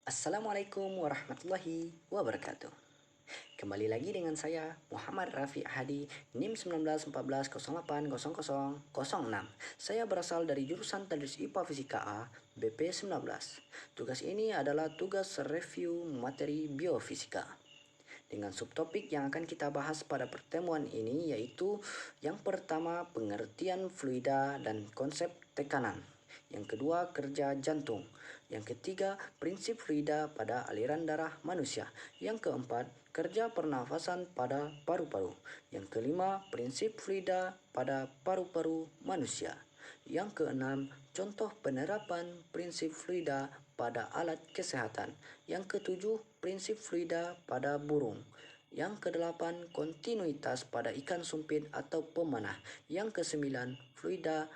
Assalamualaikum warahmatullahi wabarakatuh. Kembali lagi dengan saya Muhammad Rafi Hadi, NIM 1914080006. Saya berasal dari jurusan Tadris IPA Fisika A, BP 19. Tugas ini adalah tugas review materi biofisika. Dengan subtopik yang akan kita bahas pada pertemuan ini yaitu yang pertama pengertian fluida dan konsep tekanan. Yang kedua, kerja jantung. Yang ketiga, prinsip fluida pada aliran darah manusia. Yang keempat, kerja pernafasan pada paru-paru. Yang kelima, prinsip fluida pada paru-paru manusia. Yang keenam, contoh penerapan prinsip fluida pada alat kesehatan. Yang ketujuh, prinsip fluida pada burung. Yang kedelapan, kontinuitas pada ikan sumpit atau pemanah. Yang kesembilan, fluida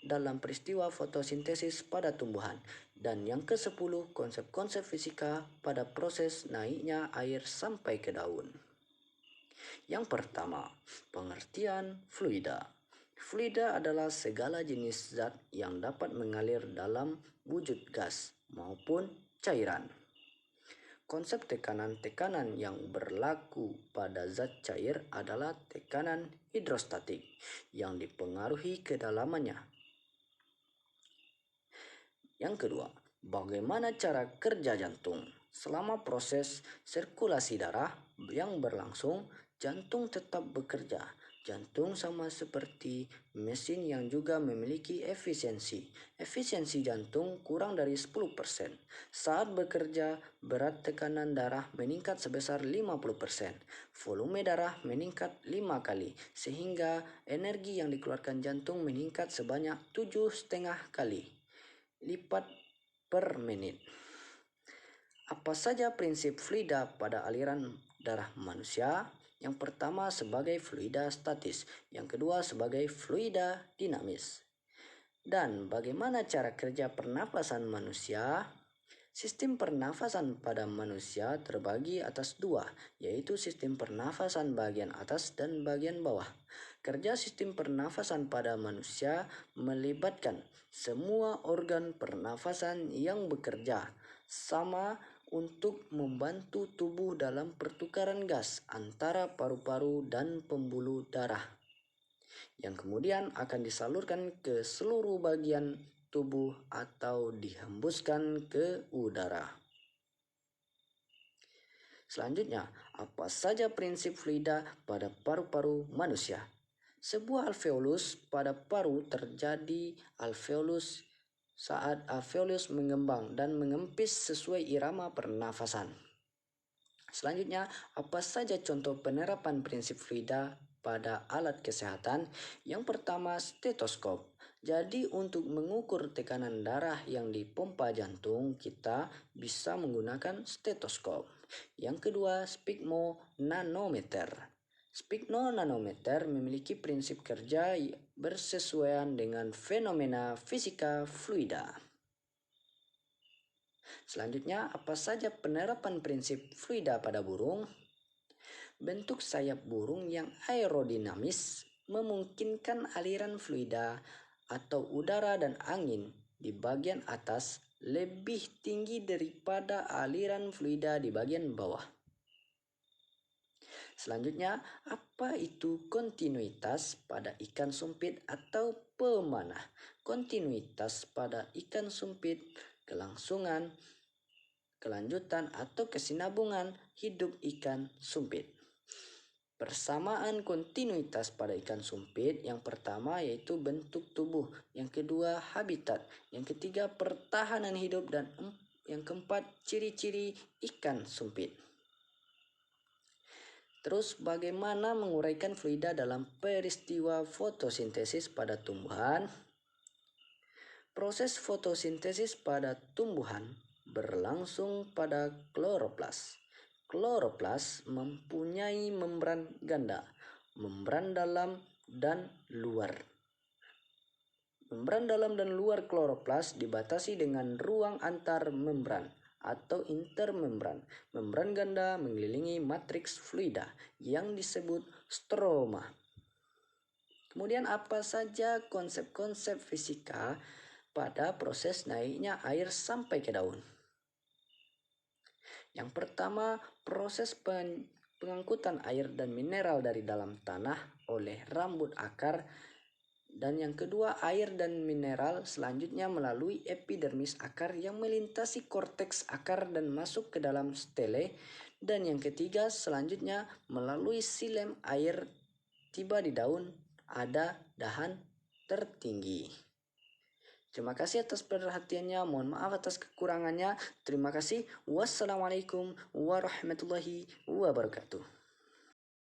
dalam peristiwa fotosintesis pada tumbuhan. Dan yang ke-10, konsep-konsep fisika pada proses naiknya air sampai ke daun. Yang pertama, pengertian fluida. Fluida adalah segala jenis zat yang dapat mengalir dalam wujud gas maupun cairan. Konsep tekanan yang berlaku pada zat cair adalah tekanan hidrostatik yang dipengaruhi kedalamannya. Yang kedua, bagaimana cara kerja jantung? Selama proses sirkulasi darah yang berlangsung, jantung tetap bekerja. Jantung sama seperti mesin yang juga memiliki efisiensi. Efisiensi jantung kurang dari 10%. Saat bekerja, berat tekanan darah meningkat sebesar 50%. Volume darah meningkat 5 kali, sehingga energi yang dikeluarkan jantung meningkat sebanyak 7,5 kali lipat per menit. Apa saja prinsip fluida pada aliran darah manusia? Yang pertama sebagai fluida statis, yang kedua sebagai fluida dinamis. Dan bagaimana cara kerja pernafasan manusia? Sistem pernafasan pada manusia terbagi atas dua, yaitu sistem pernafasan bagian atas dan bagian bawah. Kerja sistem pernafasan pada manusia melibatkan semua organ pernafasan yang bekerja sama untuk membantu tubuh dalam pertukaran gas antara paru-paru dan pembuluh darah, yang kemudian akan disalurkan ke seluruh bagian tubuh atau dihembuskan ke udara. Selanjutnya, apa saja prinsip fluida pada paru-paru manusia? Sebuah alveolus pada paru terjadi alveolus saat alveolus mengembang dan mengempis sesuai irama pernafasan. Selanjutnya, apa saja contoh penerapan prinsip fluida pada alat kesehatan? Yang pertama, stetoskop. Jadi untuk mengukur tekanan darah yang dipompa jantung, kita bisa menggunakan stetoskop. Yang kedua, sphygmonanometer. Sphygmonanometer memiliki prinsip kerja bersesuaian dengan fenomena fisika fluida. Selanjutnya, apa saja penerapan prinsip fluida pada burung? Bentuk sayap burung yang aerodinamis memungkinkan aliran fluida atau udara dan angin di bagian atas lebih tinggi daripada aliran fluida di bagian bawah. Selanjutnya, apa itu kontinuitas pada ikan sumpit atau pemanah? Kontinuitas pada ikan sumpit, kelangsungan, kelanjutan atau kesinambungan hidup ikan sumpit. Persamaan kontinuitas pada ikan sumpit, yang pertama yaitu bentuk tubuh, yang kedua habitat, yang ketiga pertahanan hidup, dan yang keempat ciri-ciri ikan sumpit. Terus bagaimana menguraikan fluida dalam peristiwa fotosintesis pada tumbuhan? Proses fotosintesis pada tumbuhan berlangsung pada kloroplas. Kloroplas mempunyai membran ganda, membran dalam dan luar. Membran dalam dan luar kloroplas dibatasi dengan ruang antar membran atau intermembran. Membran ganda mengelilingi matriks fluida yang disebut stroma. Kemudian apa saja konsep-konsep fisika pada proses naiknya air sampai ke daun? Yang pertama, proses pengangkutan air dan mineral dari dalam tanah oleh rambut akar. Dan yang kedua, air dan mineral selanjutnya melalui epidermis akar yang melintasi korteks akar dan masuk ke dalam stele. Dan yang ketiga, selanjutnya melalui silem air tiba di daun ada dahan tertinggi. Terima kasih atas perhatiannya. Mohon maaf atas kekurangannya. Terima kasih. Wassalamualaikum warahmatullahi wabarakatuh.